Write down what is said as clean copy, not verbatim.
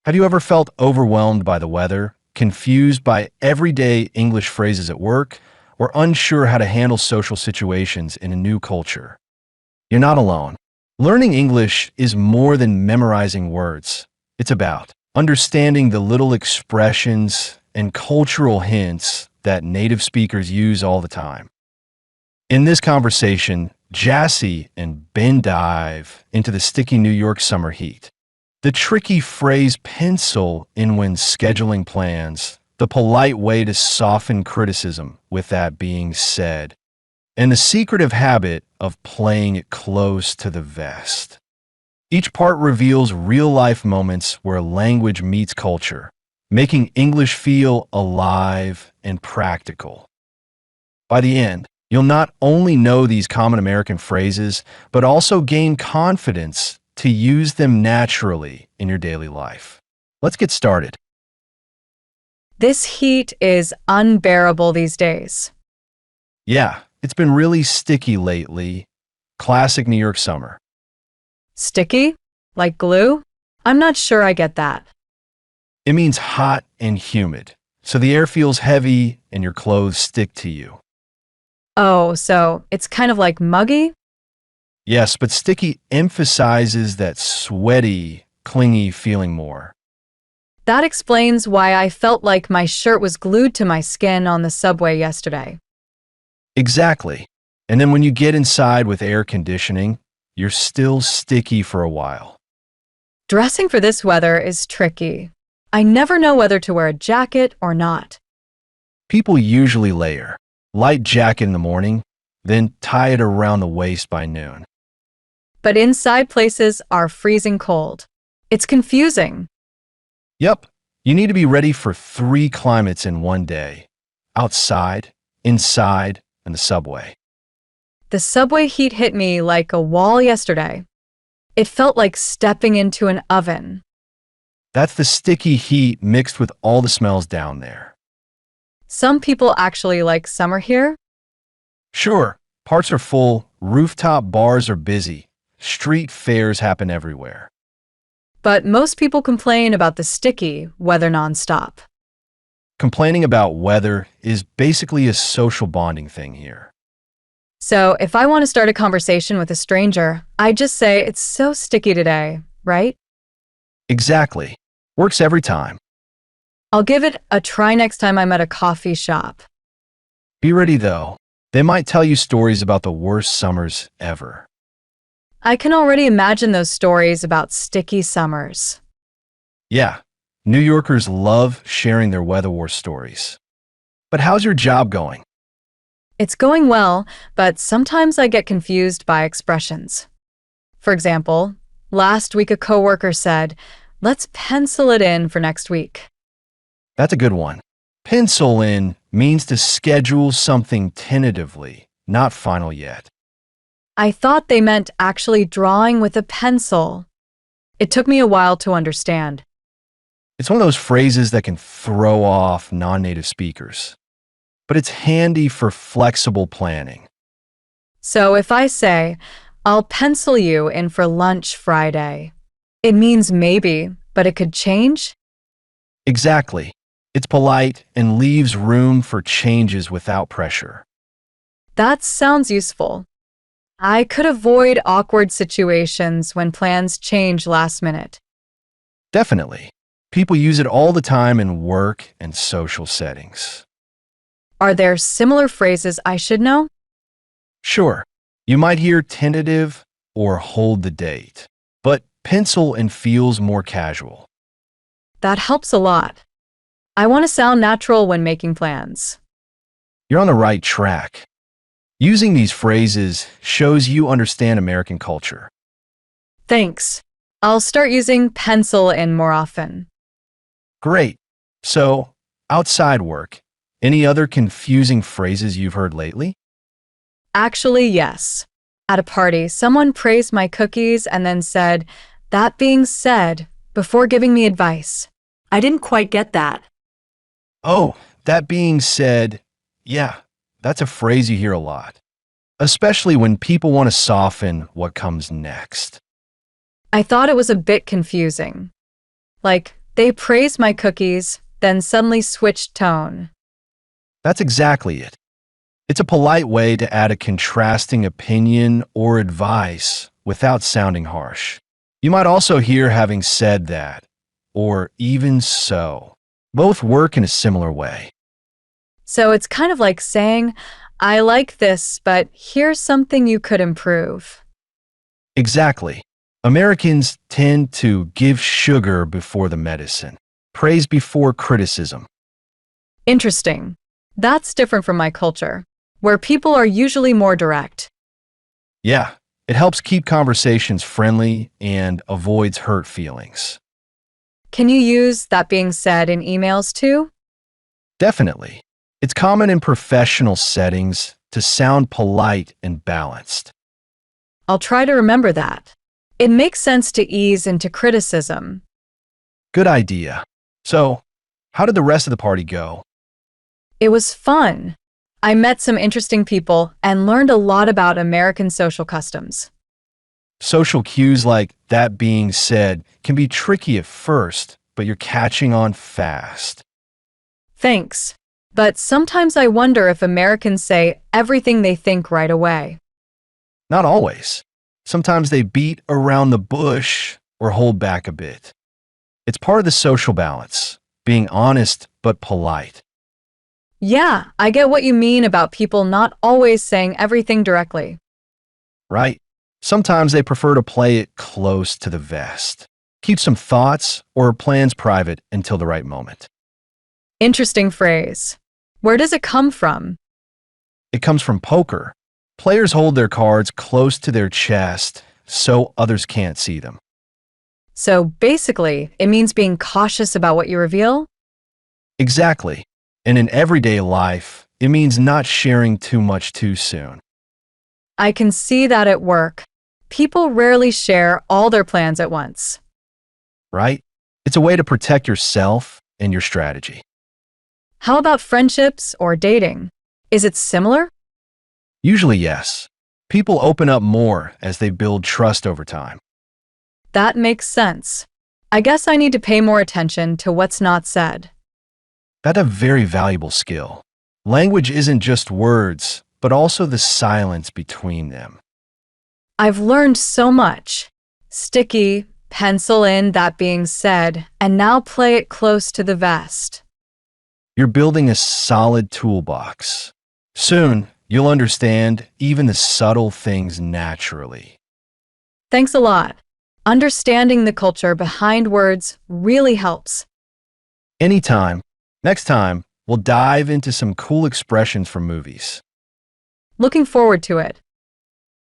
Have you ever felt overwhelmed by the weather, confused by everyday English phrases at work, or unsure how to handle social situations in a new culture? You're not alone. Learning English is more than memorizing words. It's about understanding the little expressions and cultural hints that native speakers use all the time. In this conversation, Jassy and Ben dive into the sticky New York summer heat. The tricky phrase pencil in when scheduling plans, the polite way to soften criticism with that being said, and the secretive habit of playing it close to the vest. Each part reveals real-life moments where language meets culture, making English feel alive and practical. By the end, you'll not only know these common American phrases, but also gain confidence to use them naturally in your daily life. Let's get started. This heat is unbearable these days. Yeah, it's been really sticky lately. Classic New York summer. Sticky? Like glue? I'm not sure I get that. It means hot and humid, so the air feels heavy and your clothes stick to you. Oh, so it's kind of like muggy? Yes, but sticky emphasizes that sweaty, clingy feeling more. That explains why I felt like my shirt was glued to my skin on the subway yesterday. Exactly. And then when you get inside with air conditioning, you're still sticky for a while. Dressing for this weather is tricky. I never know whether to wear a jacket or not. People usually layer. Light jacket in the morning, then tie it around the waist by noon. But inside places are freezing cold. It's confusing. Yep, you need to be ready for 3 climates in one day. Outside, inside, and the subway. The subway heat hit me like a wall yesterday. It felt like stepping into an oven. That's the sticky heat mixed with all the smells down there. Some people actually like summer here. Sure, parts are full, rooftop bars are busy, street fairs happen everywhere. But most people complain about the sticky weather nonstop. Complaining about weather is basically a social bonding thing here. So if I want to start a conversation with a stranger, I just say it's so sticky today, right? Exactly. Works every time. I'll give it a try next time I'm at a coffee shop. Be ready though. They might tell you stories about the worst summers ever. I can already imagine those stories about sticky summers. Yeah, New Yorkers love sharing their weather war stories. But how's your job going? It's going well, but sometimes I get confused by expressions. For example, last week a coworker said, "Let's pencil it in for next week." That's a good one. Pencil in means to schedule something tentatively, not final yet. I thought they meant actually drawing with a pencil. It took me a while to understand. It's one of those phrases that can throw off non-native speakers. But it's handy for flexible planning. So if I say, "I'll pencil you in for lunch Friday," it means maybe, but it could change? Exactly. It's polite and leaves room for changes without pressure. That sounds useful. I could avoid awkward situations when plans change last minute. Definitely. People use it all the time in work and social settings. Are there similar phrases I should know? Sure, you might hear tentative or hold the date, but pencil and feels more casual. That helps a lot. I want to sound natural when making plans. You're on the right track. Using these phrases shows you understand American culture. Thanks. I'll start using pencil in more often. Great. So, outside work, any other confusing phrases you've heard lately? Actually, yes. At a party, someone praised my cookies and then said, "That being said," before giving me advice. I didn't quite get that. Oh, that being said, yeah, that's a phrase you hear a lot, especially when people want to soften what comes next. I thought it was a bit confusing. Like, They praised my cookies, then suddenly switched tone. That's exactly it. It's a polite way to add a contrasting opinion or advice without sounding harsh. You might also hear having said that, or even so. Both work in a similar way. So it's kind of like saying, I like this, but here's something you could improve. Exactly. Americans tend to give sugar before the medicine, praise before criticism. Interesting. That's different from my culture, where people are usually more direct. Yeah, it helps keep conversations friendly and avoids hurt feelings. Can you use that being said in emails too? Definitely. It's common in professional settings to sound polite and balanced. I'll try to remember that. It makes sense to ease into criticism. Good idea. So, how did the rest of the party go? It was fun. I met some interesting people and learned a lot about American social customs. Social cues like that being said can be tricky at first, but you're catching on fast. Thanks. But sometimes I wonder if Americans say everything they think right away. Not always. Sometimes they beat around the bush or hold back a bit. It's part of the social balance, being honest but polite. Yeah, I get what you mean about people not always saying everything directly. Right? Sometimes they prefer to play it close to the vest. Keep some thoughts or plans private until the right moment. Interesting phrase. Where does it come from? It comes from poker. Players hold their cards close to their chest so others can't see them. So basically, it means being cautious about what you reveal? Exactly. And in everyday life, it means not sharing too much too soon. I can see that at work. People rarely share all their plans at once. Right? It's a way to protect yourself and your strategy. How about friendships or dating? Is it similar? Usually, yes. People open up more as they build trust over time. That makes sense. I guess I need to pay more attention to what's not said. That's a very valuable skill. Language isn't just words, but also the silence between them. I've learned so much. Sticky, pencil in that being said, and now play it close to the vest. You're building a solid toolbox. Soon, you'll understand even the subtle things naturally. Thanks a lot. Understanding the culture behind words really helps. Anytime. Next time, we'll dive into some cool expressions from movies. Looking forward to it.